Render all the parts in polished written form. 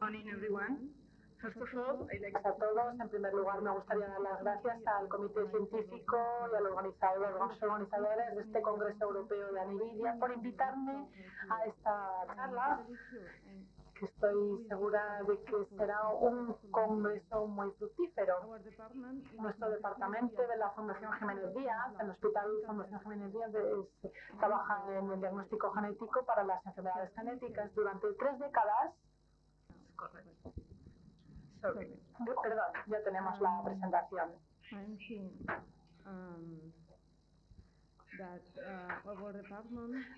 Morning, everyone. First of all, I'd like A todos, en primer lugar, me gustaría dar las gracias al Comité Científico y a los organizadores de este Congreso Europeo de Anividia por invitarme a esta charla, que estoy segura de que será un congreso muy fructífero. Nuestro departamento de la Fundación Jiménez Díaz, el Hospital Fundación Jiménez Díaz, trabaja en el diagnóstico genético para las enfermedades genéticas durante 3 décadas. Correcto. Perdón, ya tenemos la presentación.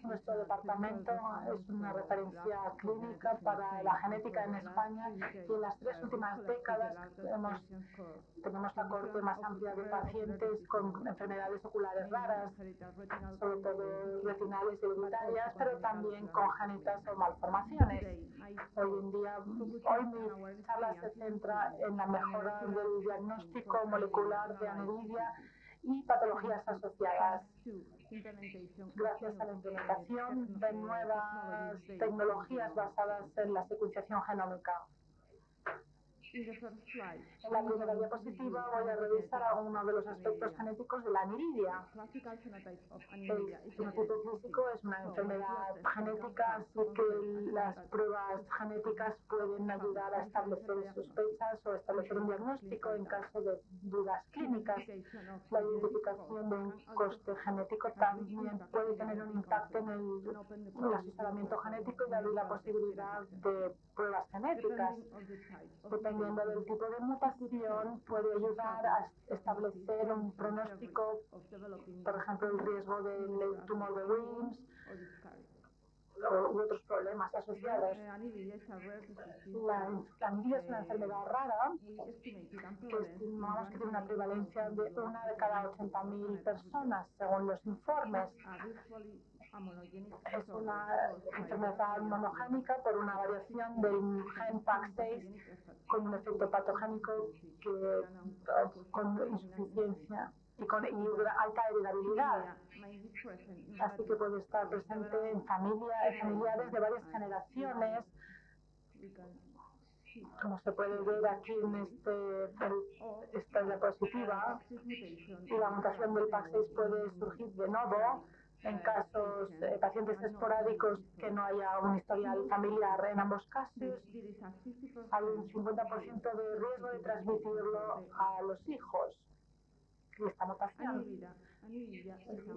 Nuestro departamento es una referencia clínica para la genética en España y en las 3 últimas décadas tenemos la corte más amplia de pacientes con enfermedades oculares raras, sobre todo retinales y hereditarias, pero también congénitas o malformaciones. Hoy mi charla se centra en la mejora del diagnóstico molecular de anividia y patologías asociadas, gracias a la implementación de nuevas tecnologías basadas en la secuenciación genómica. En la primera diapositiva voy a revisar uno de los aspectos genéticos de la anividia. El fenotipo físico es una enfermedad genética, así que las pruebas genéticas pueden ayudar a establecer sospechas o establecer un diagnóstico en caso de dudas clínicas. La identificación de un coste genético también puede tener un impacto en el asesoramiento genético y darle la posibilidad de pruebas genéticas. Dependiendo del tipo de mutación, puede ayudar a establecer un pronóstico, por ejemplo, el riesgo del tumor de Wilms u otros problemas asociados. La anividia es una enfermedad rara que estimamos que tiene una prevalencia de 1 de cada 80.000 personas, según los informes. Es una enfermedad monogénica por una variación del gen PAX6 con un efecto patogénico con insuficiencia y con alta heredabilidad. Así que puede estar presente en familiares de varias generaciones, como se puede ver aquí en esta diapositiva. Y la mutación del PAX6 puede surgir de nuevo en casos pacientes esporádicos que no haya un historial familiar. En ambos casos hay un 50% de riesgo de transmitirlo a los hijos. Y esta mutación.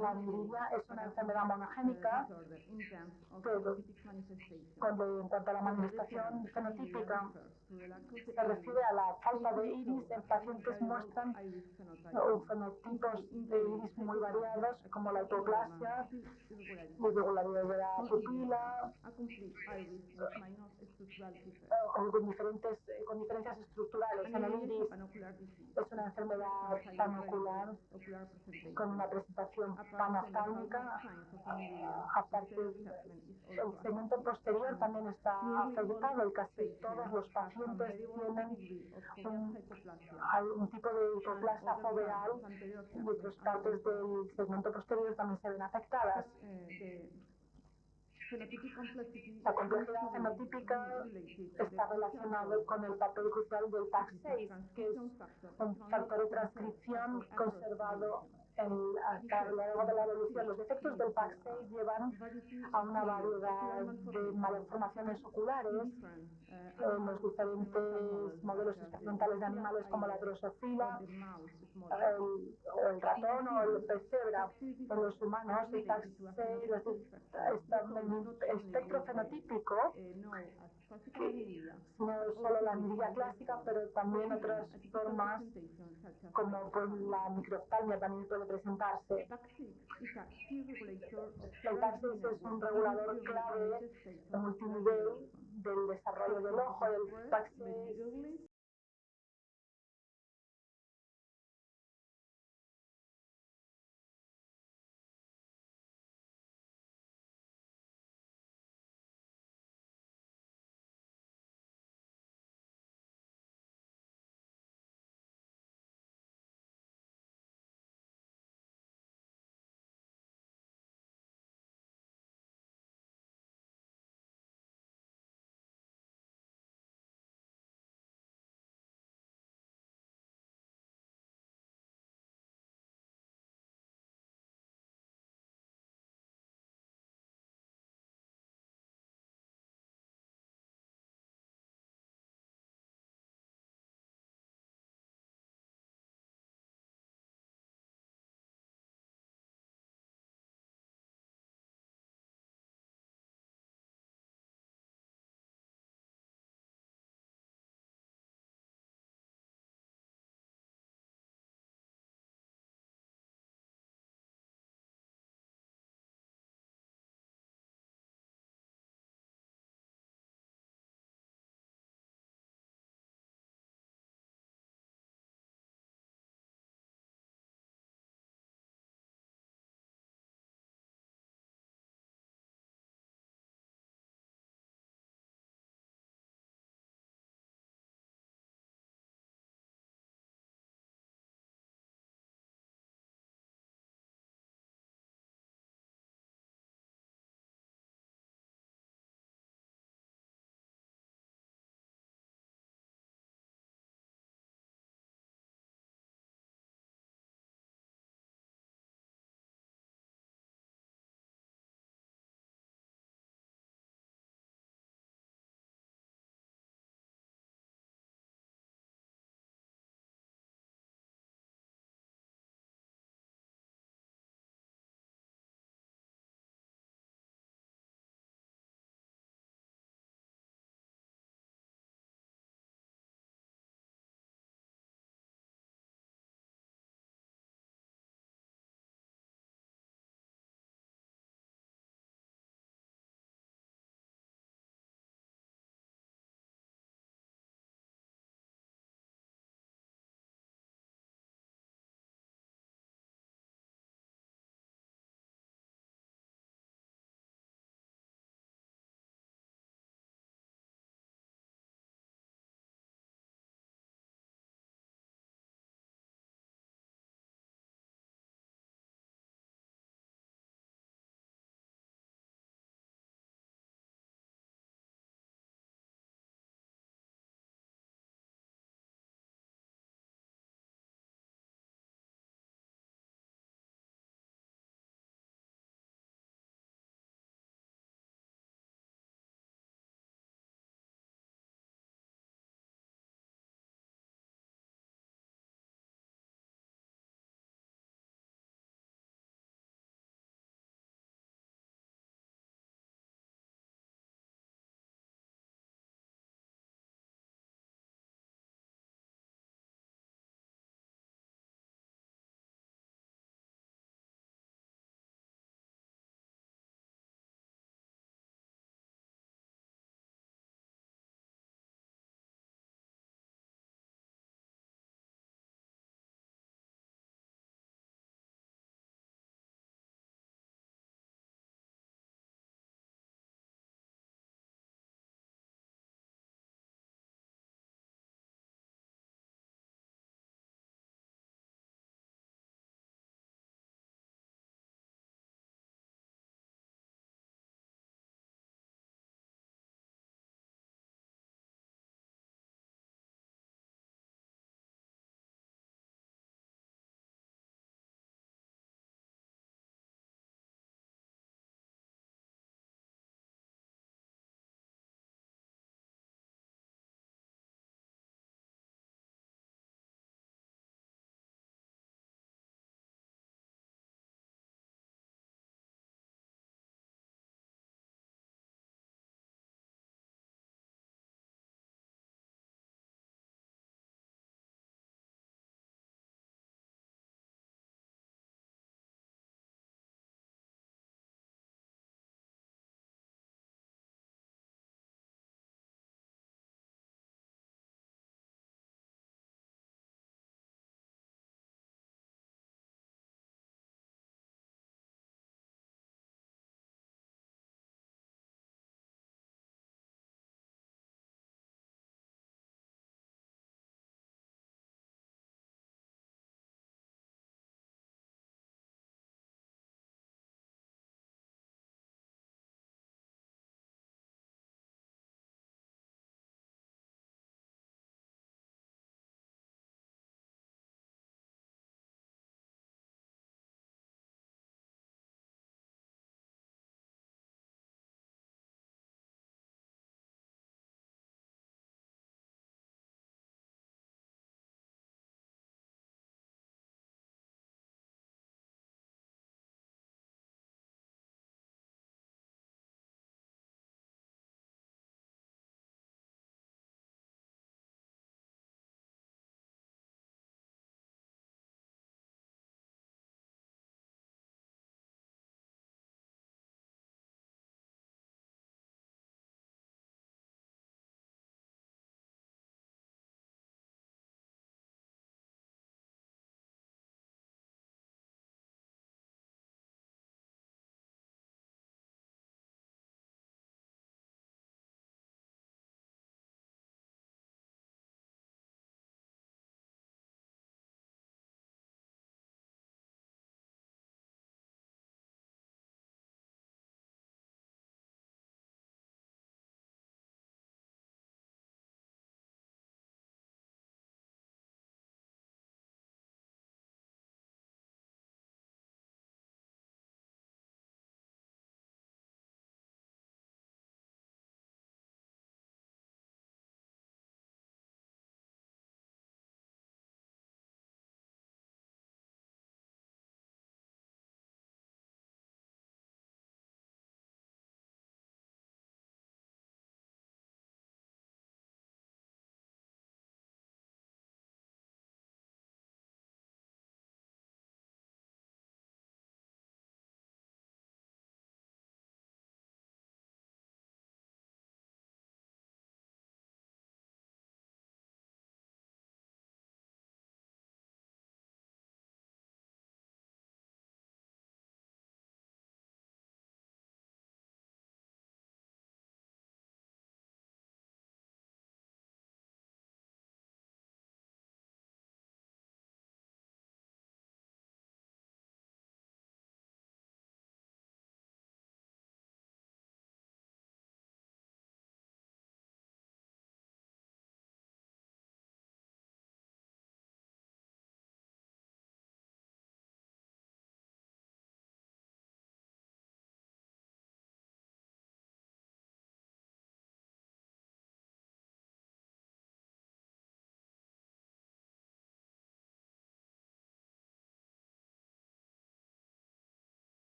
La anividia es una enfermedad monogénica, pero en cuanto a la manifestación fenotípica, se refiere a la falta de iris. En pacientes muestran fenotipos de iris muy variados, como la hipoplasia, irregularidad de la pupila, o con diferencias estructurales en el iris. Es una enfermedad panocular con una presentación panoftálmica. Aparte, el segmento posterior también está afectado y casi todos los pacientes tienen algún tipo de hipoplasia foveal y otras partes del segmento posterior también se ven afectadas. La complejidad fenotípica está relacionada con el papel crucial del PAX6, que es un factor de transcripción conservado a lo largo de la evolución. Los efectos del PAX6 llevan a una variedad de malformaciones oculares en los diferentes modelos experimentales de animales como la drosofila, el ratón o el pez cebra. En los humanos, el PAX6 está en el espectro fenotípico, no solo la anividia clásica, pero también otras formas como la microftalmia también puede presentarse. El PAX6 es un regulador clave multinivel del desarrollo del ojo. El PAX6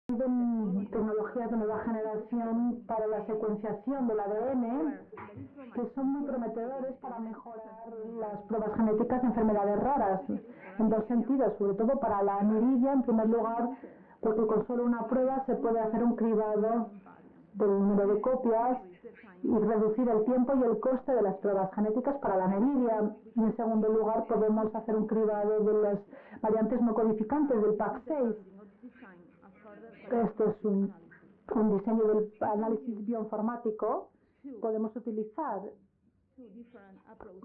tecnologías de nueva generación para la secuenciación del ADN que son muy prometedores para mejorar las pruebas genéticas de enfermedades raras, en dos sentidos, sobre todo para la aniridia, en primer lugar, porque con solo una prueba se puede hacer un cribado del número de copias y reducir el tiempo y el coste de las pruebas genéticas para la aniridia. Y en segundo lugar, podemos hacer un cribado de las variantes no codificantes del PAC6. Esto es un diseño del análisis bioinformático. Podemos utilizar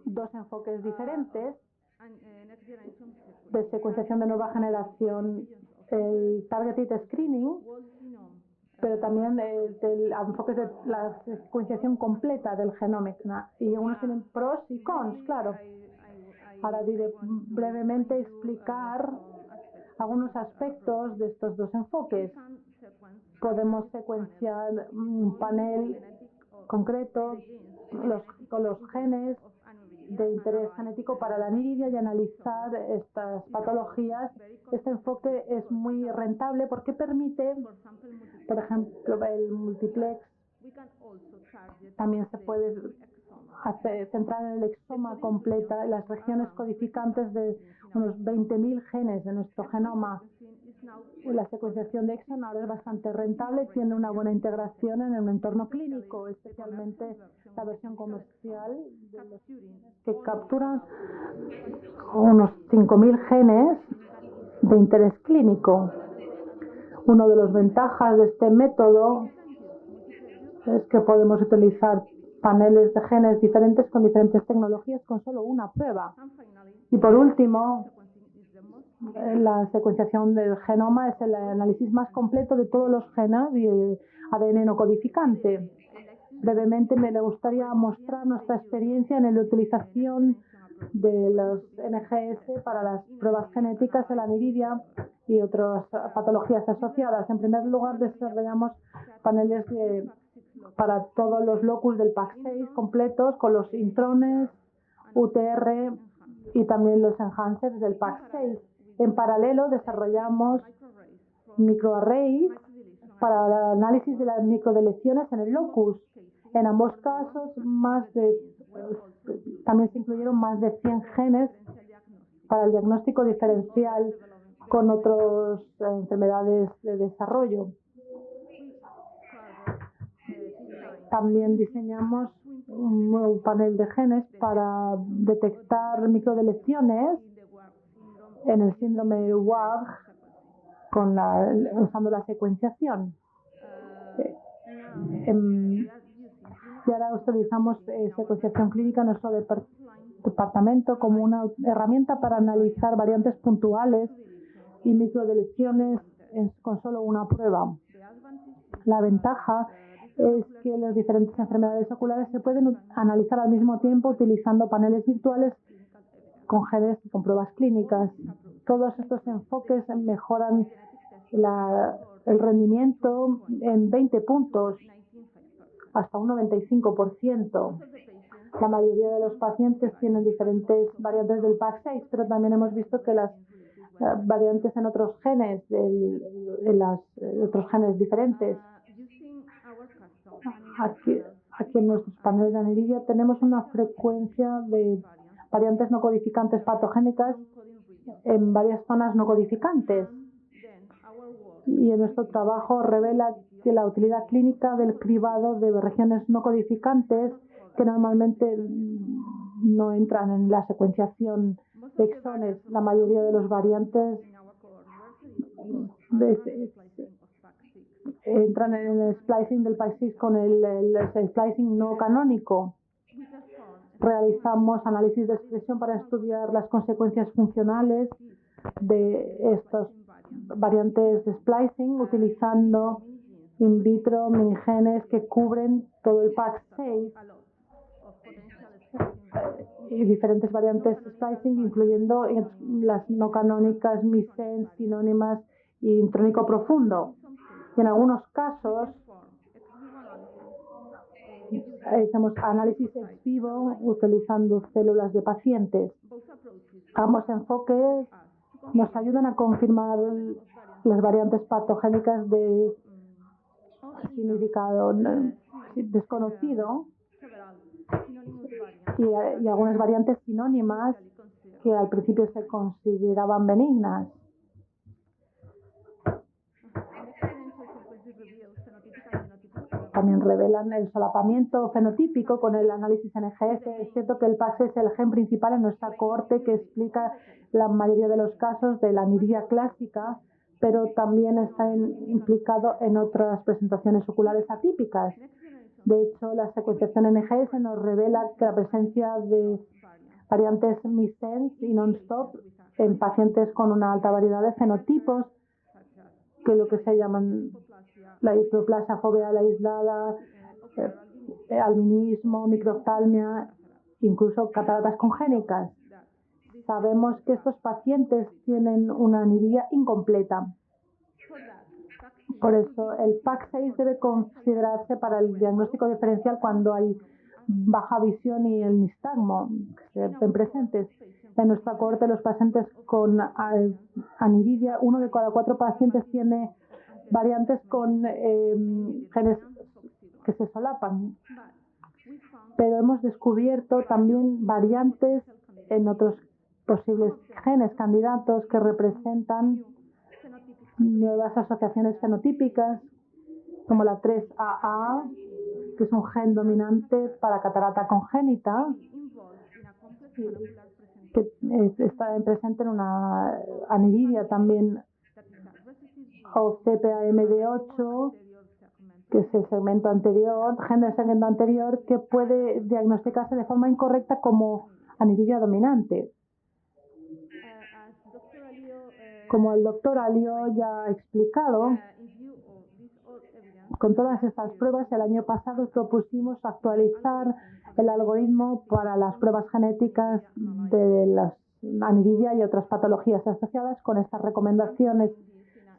dos enfoques diferentes de secuenciación de nueva generación, el targeted screening, pero también del enfoque de la secuenciación completa del genoma. Y unos tienen pros y cons, claro. Ahora diré brevemente explicar algunos aspectos de estos dos enfoques. Podemos secuenciar un panel concreto con los genes de interés genético para la aniridia y analizar estas patologías. Este enfoque es muy rentable porque permite, por ejemplo, el multiplex. También se puede centrar en el exoma completa, las regiones codificantes de unos 20.000 genes de nuestro genoma. La secuenciación de exon ahora es bastante rentable, tiene una buena integración en el entorno clínico, especialmente la versión comercial de los que capturan unos 5.000 genes de interés clínico. Una de las ventajas de este método es que podemos utilizar paneles de genes diferentes con diferentes tecnologías con solo una prueba. Y por último, la secuenciación del genoma es el análisis más completo de todos los genes y el ADN no codificante. Brevemente me gustaría mostrar nuestra experiencia en la utilización de los NGS para las pruebas genéticas de la aniridia y otras patologías asociadas. En primer lugar, desarrollamos paneles para todos los locus del PAC6 completos con los intrones, UTR y también los enhancers del PAC6. En paralelo, desarrollamos microarrays para el análisis de las microdeleciones en el locus. En ambos casos, también se incluyeron más de 100 genes para el diagnóstico diferencial con otras enfermedades de desarrollo. También diseñamos un nuevo panel de genes para detectar microdeleciones en el síndrome WAG usando la secuenciación. Y ahora utilizamos secuenciación clínica en nuestro departamento como una herramienta para analizar variantes puntuales y microdeleciones con solo una prueba. La ventaja es que las diferentes enfermedades oculares se pueden analizar al mismo tiempo utilizando paneles virtuales con genes y con pruebas clínicas. Todos estos enfoques mejoran el rendimiento en 20 puntos, hasta un 95%. La mayoría de los pacientes tienen diferentes variantes del PAC6, pero también hemos visto que las variantes en otros genes, otros genes diferentes. Aquí en nuestros paneles de aniridia tenemos una frecuencia de variantes no codificantes patogénicas en varias zonas no codificantes. Y en nuestro trabajo revela que la utilidad clínica del cribado de regiones no codificantes que normalmente no entran en la secuenciación de exones. La mayoría de los variantes entran en el splicing del PAC6 con el splicing no canónico. Realizamos análisis de expresión para estudiar las consecuencias funcionales de estas variantes de splicing utilizando in vitro minigenes que cubren todo el PAC6 y diferentes variantes de splicing, incluyendo las no canónicas, missense, sinónimas y intrónico profundo. Y en algunos casos hacemos análisis ex vivo utilizando células de pacientes. Ambos enfoques nos ayudan a confirmar las variantes patogénicas de significado desconocido y algunas variantes sinónimas que al principio se consideraban benignas. También revelan el solapamiento fenotípico con el análisis NGS. Es cierto que el PAX es el gen principal en nuestra cohorte que explica la mayoría de los casos de la aniridia clásica, pero también está implicado en otras presentaciones oculares atípicas. De hecho, la secuenciación NGS nos revela que la presencia de variantes missense y non-stop en pacientes con una alta variedad de fenotipos, que lo que se llaman la hiperplasia foveal aislada, albinismo, microftalmia, incluso cataratas congénitas. Sabemos que estos pacientes tienen una aniridia incompleta. Por eso el PAX6 debe considerarse para el diagnóstico diferencial cuando hay baja visión y el nistagmo que estén presentes. En nuestra cohorte, los pacientes con aniridia, 1 de cada 4 pacientes tiene variantes con genes que se solapan. Pero hemos descubierto también variantes en otros posibles genes candidatos que representan nuevas asociaciones fenotípicas, como la 3AA, que es un gen dominante para catarata congénita, que está presente en una aniridia también, o CPAMD8, que es el segmento anterior, gen del segmento anterior, que puede diagnosticarse de forma incorrecta como aniridia dominante. Como el doctor Alio ya ha explicado, con todas estas pruebas, el año pasado propusimos actualizar el algoritmo para las pruebas genéticas de la aniridia y otras patologías asociadas. Con estas recomendaciones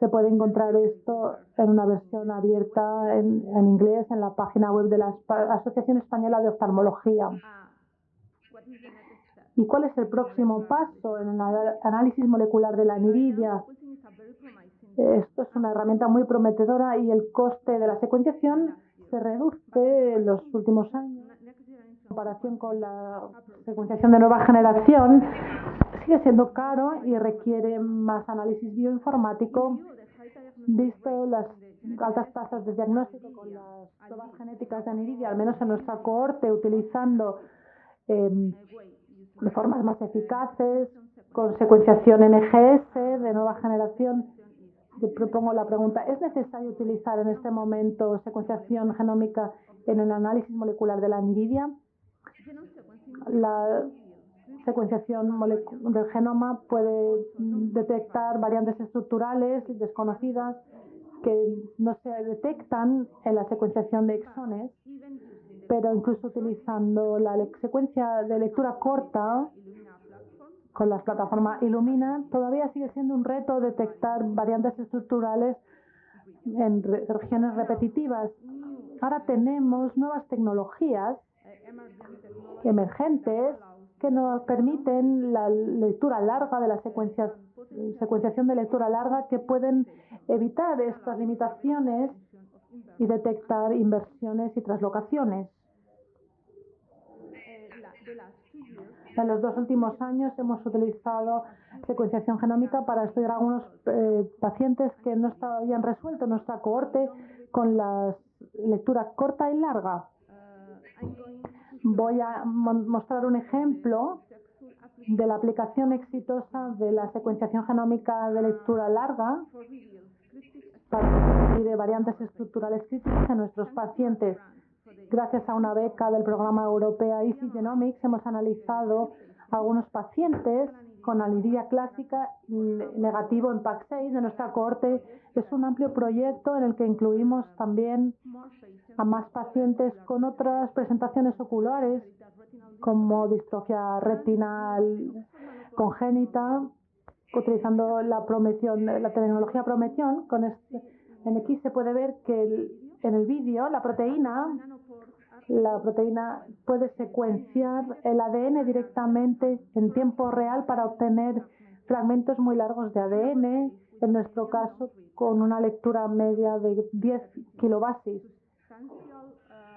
se puede encontrar esto en una versión abierta en inglés en la página web de la Asociación Española de Oftalmología. ¿Y cuál es el próximo paso en el análisis molecular de la aniridia? Esto es una herramienta muy prometedora y el coste de la secuenciación se reduce en los últimos años. En comparación con la secuenciación de nueva generación, sigue siendo caro y requiere más análisis bioinformático, visto las altas tasas de diagnóstico con las pruebas genéticas de aniridia, al menos en nuestra cohorte, utilizando de formas más eficaces, con secuenciación NGS de nueva generación. Yo propongo la pregunta, ¿es necesario utilizar en este momento secuenciación genómica en el análisis molecular de la aniridia? La secuenciación del genoma puede detectar variantes estructurales desconocidas que no se detectan en la secuenciación de exones, pero incluso utilizando la secuencia de lectura corta con la plataforma Illumina, todavía sigue siendo un reto detectar variantes estructurales en regiones repetitivas. Ahora tenemos nuevas tecnologías emergentes que nos permiten la lectura larga de la secuenciación de lectura larga, que pueden evitar estas limitaciones y detectar inversiones y translocaciones. En los 2 últimos años hemos utilizado secuenciación genómica para estudiar a algunos pacientes que no habían resuelto nuestra cohorte con la lectura corta y larga. Voy a mostrar un ejemplo de la aplicación exitosa de la secuenciación genómica de lectura larga para descubrir variantes estructurales críticas en nuestros pacientes. Gracias a una beca del programa europeo Easy Genomics, hemos analizado a algunos pacientes con aniridia clásica negativo en PAX6 de nuestra cohorte. Es un amplio proyecto en el que incluimos también a más pacientes con otras presentaciones oculares, como distrofia retinal congénita, utilizando la tecnología Prometión. En aquí se puede ver que en el vídeo la proteína puede secuenciar el ADN directamente en tiempo real para obtener fragmentos muy largos de ADN. en nuestro caso con una lectura media de 10 kilobasis,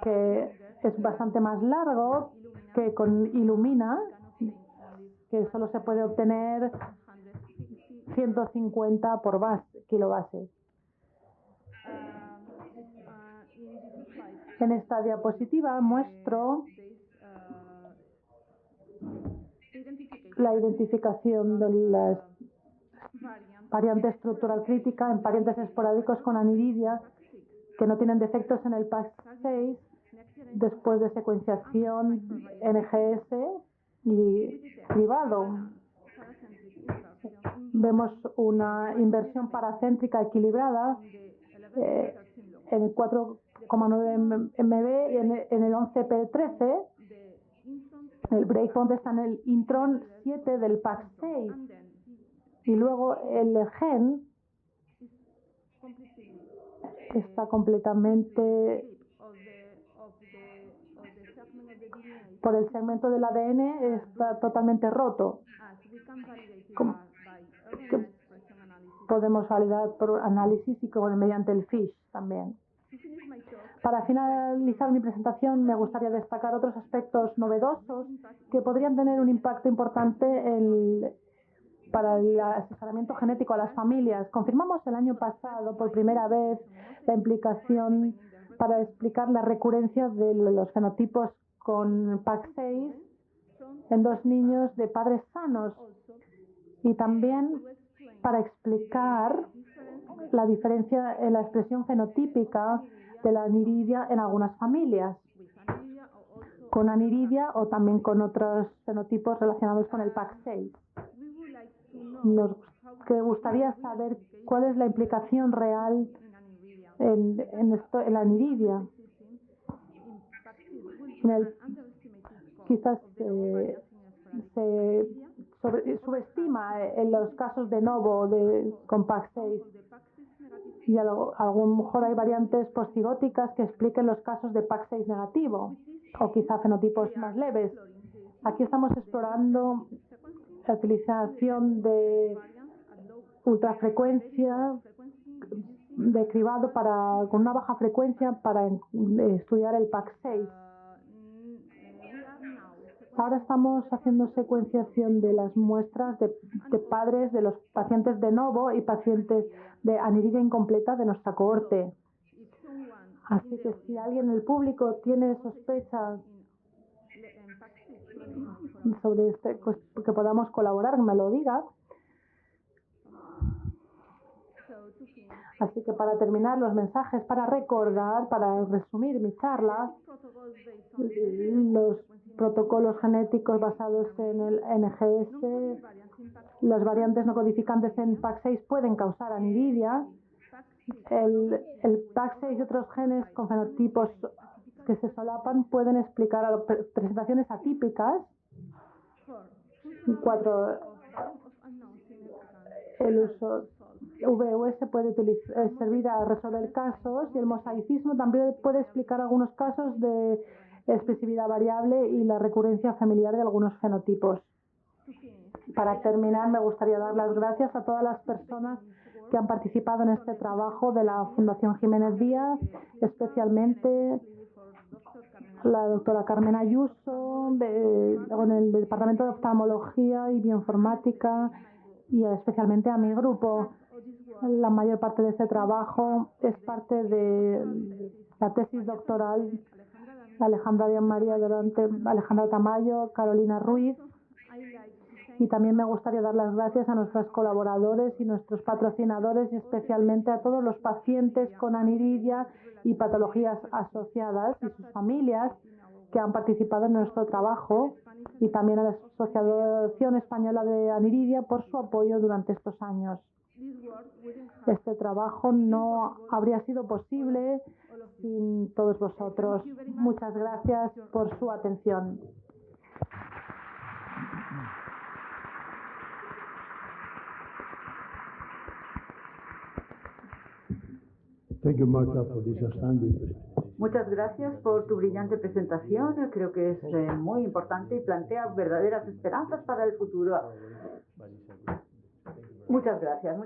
que es bastante más largo que con Illumina, que solo se puede obtener 150 por kilobase. En esta diapositiva muestro la identificación de las variantes estructural crítica en parientes esporádicos con aniridia que no tienen defectos en el PAX6 después de secuenciación NGS y cribado. Vemos una inversión paracéntrica equilibrada en el 4,9 MB y en el 11P13. El breakpoint está en el intron 7 del PAX6 y luego el gen está completamente por el segmento del ADN, está totalmente roto. Podemos validar por análisis y mediante el FISH también. Para finalizar mi presentación, me gustaría destacar otros aspectos novedosos que podrían tener un impacto importante para el asesoramiento genético a las familias. Confirmamos el año pasado por primera vez la implicación para explicar la recurrencia de los fenotipos con PAX6 en 2 niños de padres sanos y también para explicar la diferencia en la expresión fenotípica de la aniridia en algunas familias, con aniridia o también con otros fenotipos relacionados con el PAX6. Nos gustaría saber cuál es la implicación real en la aniridia. Quizás se subestima en los casos de novo con PAX6 y a lo mejor hay variantes poscigóticas que expliquen los casos de PAX6 negativo o quizá fenotipos más leves. Aquí estamos explorando la utilización de ultrafrecuencia de cribado con una baja frecuencia para estudiar el PAX6. Ahora estamos haciendo secuenciación de las muestras de padres de los pacientes de novo y pacientes de aniridia incompleta de nuestra cohorte. Así que si alguien en el público tiene sospechas sobre que podamos colaborar, que me lo diga. Así que para terminar los mensajes, para recordar, para resumir mi charla, los protocolos genéticos basados en el NGS, las variantes no codificantes en PAX6 pueden causar aniridia. El PAX6 y otros genes con fenotipos que se solapan pueden explicar presentaciones atípicas. 4. El uso VUS puede servir a resolver casos y el mosaicismo también puede explicar algunos casos de expresividad variable y la recurrencia familiar de algunos fenotipos. Para terminar, me gustaría dar las gracias a todas las personas que han participado en este trabajo de la Fundación Jiménez Díaz, especialmente la doctora Carmen Ayuso, con el Departamento de Oftalmología y Bioinformática, y especialmente a mi grupo. La mayor parte de este trabajo es parte de la tesis doctoral de Alejandra María Dorante, Alejandra Tamayo, Carolina Ruiz, y también me gustaría dar las gracias a nuestros colaboradores y nuestros patrocinadores, y especialmente a todos los pacientes con aniridia y patologías asociadas y sus familias que han participado en nuestro trabajo, y también a la Asociación Española de Aniridia por su apoyo durante estos años. Este trabajo no habría sido posible sin todos vosotros. Muchas gracias por su atención. Thank you, Marta, for this outstanding presentation. Muchas gracias por tu brillante presentación. Creo que es muy importante y plantea verdaderas esperanzas para el futuro. Muchas gracias.